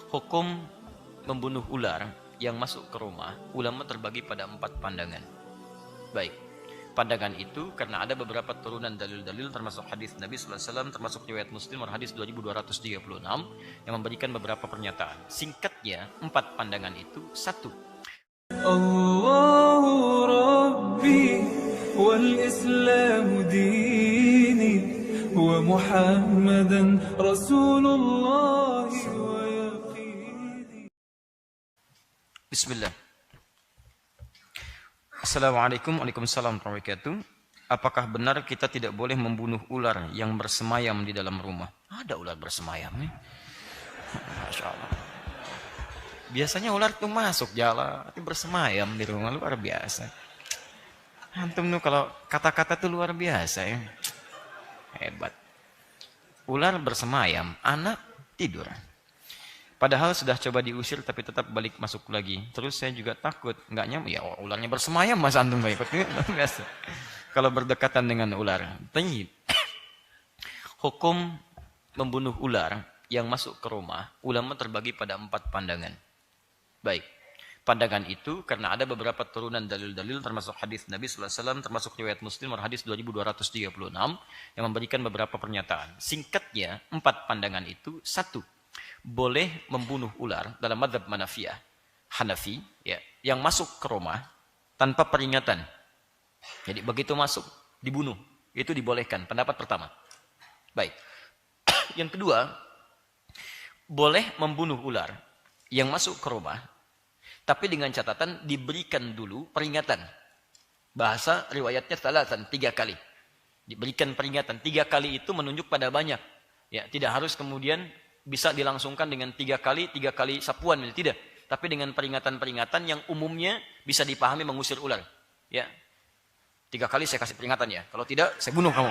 Hukum membunuh ular yang masuk ke rumah, ulama terbagi pada 4 pandangan. Baik, pandangan itu karena ada beberapa turunan dalil-dalil termasuk hadis Nabi SAW, termasuk riwayat Muslim hadis 2236 yang memberikan beberapa pernyataan. Singkatnya, 4 pandangan itu. 1. Allahu Rabbi wal Islam dini wa Muhammadan Rasulullah wa yaqini. Bismillah. Assalamualaikum warahmatullahi wabarakatuh. Apakah benar kita tidak boleh membunuh ular yang bersemayam di dalam rumah? Ada ular bersemayam nih. Masya Allah. Biasanya ular tuh masuk jala, tapi bersemayam di rumah, luar biasa. Antum tuh kalau kata-kata tuh luar biasa ya. Hebat. Ular bersemayam, anak tidur. Padahal sudah coba diusir tapi tetap balik masuk lagi. Terus saya juga takut, nggak nyaman. Ya ularnya bersemayam, mas antum nggak ikut. Biasa. Kalau berdekatan dengan ular. Tayyib. Hukum membunuh ular yang masuk ke rumah, ulama terbagi pada 4 pandangan. Baik, pandangan itu karena ada beberapa turunan dalil-dalil termasuk hadis Nabi SAW, termasuk riwayat Muslim hadis 2236 yang memberikan beberapa pernyataan. Singkatnya, 4 pandangan itu. 1. Boleh membunuh ular dalam mazhab Hanafi ya, yang masuk ke rumah tanpa peringatan. Jadi begitu masuk dibunuh, itu dibolehkan. Pendapat pertama. Baik. Yang kedua, boleh membunuh ular yang masuk ke rumah, tapi dengan catatan diberikan dulu peringatan. Bahasa riwayatnya 3 kali. Diberikan peringatan 3 kali itu menunjuk pada banyak. Ya, tidak harus kemudian bisa dilangsungkan dengan 3 kali sapuan, tidak. Tapi dengan peringatan-peringatan yang umumnya bisa dipahami mengusir ular. Ya, 3 kali saya kasih peringatan ya. Kalau tidak, saya bunuh kamu.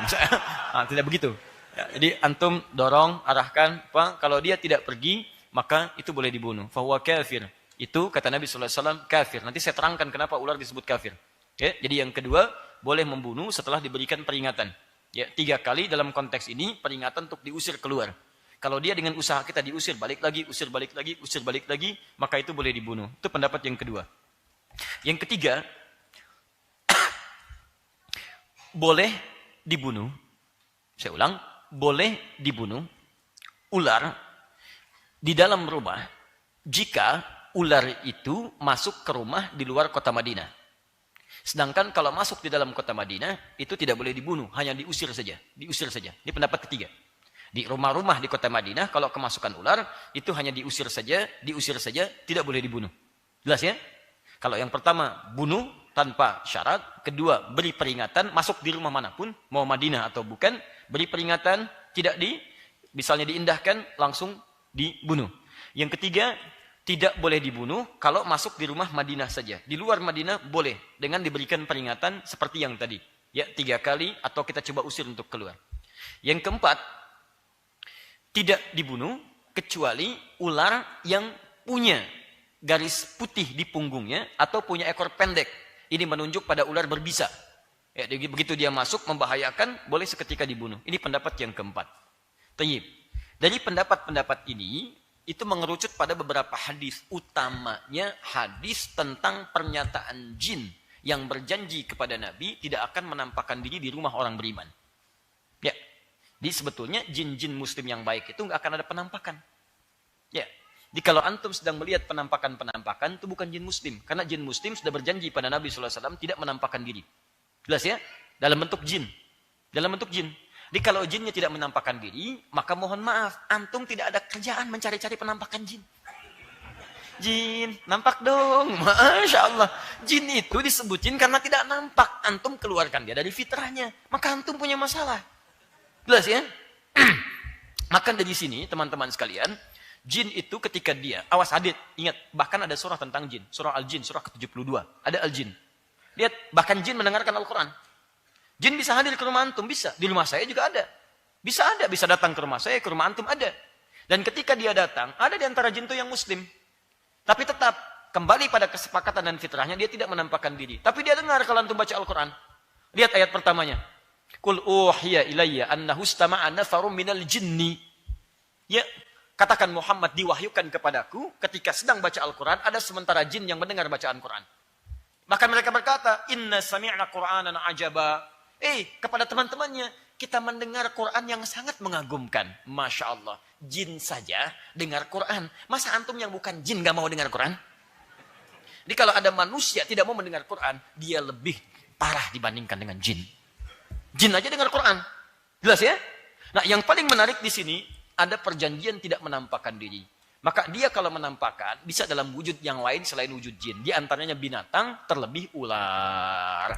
Nah, tidak begitu. Ya, jadi antum dorong, arahkan. Kalau dia tidak pergi, maka itu boleh dibunuh. Fahuwa kafir. Itu kata Nabi SAW kafir. Nanti saya terangkan kenapa ular disebut kafir. Ya, jadi yang kedua, boleh membunuh setelah diberikan peringatan. Ya, 3 kali dalam konteks ini peringatan untuk diusir keluar. Kalau dia dengan usaha kita diusir balik lagi, usir balik lagi, maka itu boleh dibunuh. Itu pendapat yang kedua. Yang ketiga, boleh dibunuh. Saya ulang, boleh dibunuh ular di dalam rumah jika ular itu masuk ke rumah di luar kota Madinah. Sedangkan kalau masuk di dalam kota Madinah itu tidak boleh dibunuh, hanya diusir saja. Diusir saja. Ini pendapat ketiga. Di rumah-rumah di kota Madinah kalau kemasukan ular itu hanya diusir saja, tidak boleh dibunuh. Jelas ya? Kalau yang pertama bunuh tanpa syarat, kedua beri peringatan masuk di rumah manapun, mau Madinah atau bukan, beri peringatan, tidak misalnya diindahkan, langsung dibunuh. Yang ketiga, tidak boleh dibunuh kalau masuk di rumah Madinah saja. Di luar Madinah boleh dengan diberikan peringatan seperti yang tadi. Ya, 3 kali atau kita coba usir untuk keluar. Yang keempat, tidak dibunuh kecuali ular yang punya garis putih di punggungnya atau punya ekor pendek. Ini menunjuk pada ular berbisa. Ya, begitu dia masuk membahayakan, boleh seketika dibunuh. Ini pendapat yang keempat. Tayyib. Dari pendapat-pendapat ini, itu mengerucut pada beberapa hadis. Utamanya hadis tentang pernyataan jin yang berjanji kepada Nabi tidak akan menampakkan diri di rumah orang beriman. Ya, jadi sebetulnya jin-jin muslim yang baik itu nggak akan ada penampakan. Ya, jadi kalau antum sedang melihat penampakan-penampakan, itu bukan jin muslim. Karena jin muslim sudah berjanji pada Nabi SAW tidak menampakkan diri. Jelas ya? Dalam bentuk jin. Jadi kalau jinnya tidak menampakkan diri, maka mohon maaf, antum tidak ada kerjaan mencari-cari penampakan jin. Jin, nampak dong. Masya Allah. Jin itu disebut jin karena tidak nampak. Antum keluarkan dia dari fitrahnya. Maka antum punya masalah. Jelas ya? Maka dari sini, teman-teman sekalian, jin itu ketika dia, awas hadit, ingat, bahkan ada surah tentang jin. Surah Al-Jin, surah ke-72. Ada Al-Jin. Lihat, bahkan jin mendengarkan Al-Quran. Jin bisa hadir ke rumah antum, bisa. Di rumah saya juga ada. Bisa datang ke rumah saya, ke rumah antum ada. Dan ketika dia datang, ada di antara jin itu yang muslim. Tapi tetap, kembali pada kesepakatan dan fitrahnya, dia tidak menampakkan diri. Tapi dia dengar kalau antum baca Al-Quran. Lihat ayat pertamanya. Qul uhiya ilayya annahu istama'a nafarum minal jinni. Ya, Katakan Muhammad diwahyukan kepadaku ketika sedang baca Al-Quran, ada sementara jin yang mendengar bacaan Quran. Maka mereka berkata, inna sami'na Qur'anan ajaba. Kepada teman-temannya, kita mendengar Quran yang sangat mengagumkan. Masya Allah, jin saja dengar Quran. Masa antum yang bukan jin gak mau dengar Quran? Jadi kalau ada manusia tidak mau mendengar Quran, dia lebih parah dibandingkan dengan jin. Jin aja dengar Quran. Jelas ya? Nah, yang paling menarik di sini, ada perjanjian tidak menampakkan diri. Maka dia kalau menampakkan, bisa dalam wujud yang lain selain wujud jin. Di antaranya binatang, terlebih ular.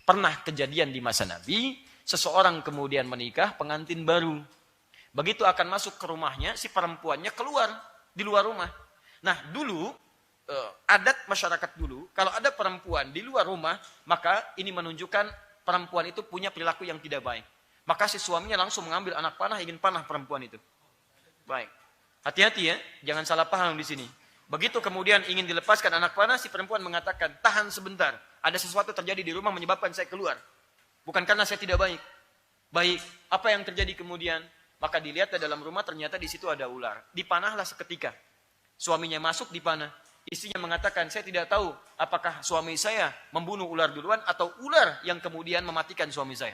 Pernah kejadian di masa Nabi, seseorang kemudian menikah, pengantin baru. Begitu akan masuk ke rumahnya, si perempuannya keluar di luar rumah. Nah, dulu, adat masyarakat dulu, kalau ada perempuan di luar rumah, maka ini menunjukkan perempuan itu punya perilaku yang tidak baik. Maka si suaminya langsung mengambil anak panah, ingin panah perempuan itu. Baik. Hati-hati ya, jangan salah paham di sini. Begitu kemudian ingin dilepaskan anak panah, si perempuan mengatakan, tahan sebentar. Ada sesuatu terjadi di rumah menyebabkan saya keluar. Bukan karena saya tidak baik. Baik, apa yang terjadi kemudian? Maka dilihat di dalam rumah ternyata di situ ada ular. Dipanahlah seketika. Suaminya masuk dipanah. Istrinya mengatakan, saya tidak tahu apakah suami saya membunuh ular duluan atau ular yang kemudian mematikan suami saya.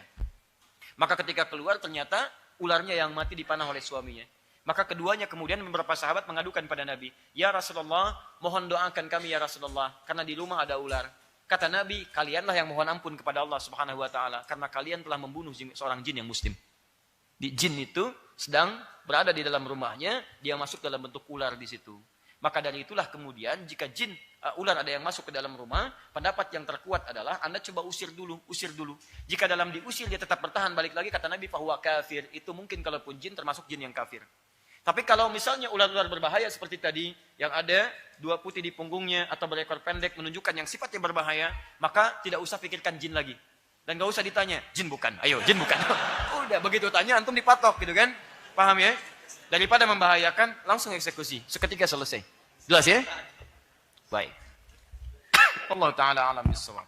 Maka ketika keluar ternyata ularnya yang mati dipanah oleh suaminya. Maka keduanya kemudian beberapa sahabat mengadukan pada Nabi. Ya Rasulullah, mohon doakan kami ya Rasulullah. Karena di rumah ada ular. Kata Nabi, kalianlah yang mohon ampun kepada Allah subhanahu wa ta'ala. Karena kalian telah membunuh seorang jin yang muslim. Di jin itu sedang berada di dalam rumahnya. Dia masuk dalam bentuk ular di situ. Maka dari itulah kemudian jika jin ular ada yang masuk ke dalam rumah, pendapat yang terkuat adalah Anda coba usir dulu. Jika dalam diusir dia tetap bertahan balik lagi, kata Nabi fahuwa kafir. Itu mungkin kalaupun jin termasuk jin yang kafir. Tapi kalau misalnya ular-ular berbahaya seperti tadi, yang ada 2 putih di punggungnya atau berekor pendek menunjukkan yang sifatnya berbahaya, maka tidak usah pikirkan jin lagi. Dan gak usah ditanya, jin bukan, ayo jin bukan. Udah begitu tanya antum dipatok gitu kan. Paham ya? Daripada membahayakan, langsung eksekusi. Seketika selesai. Jelas ya? Baik. Allah Ta'ala alam bisawab.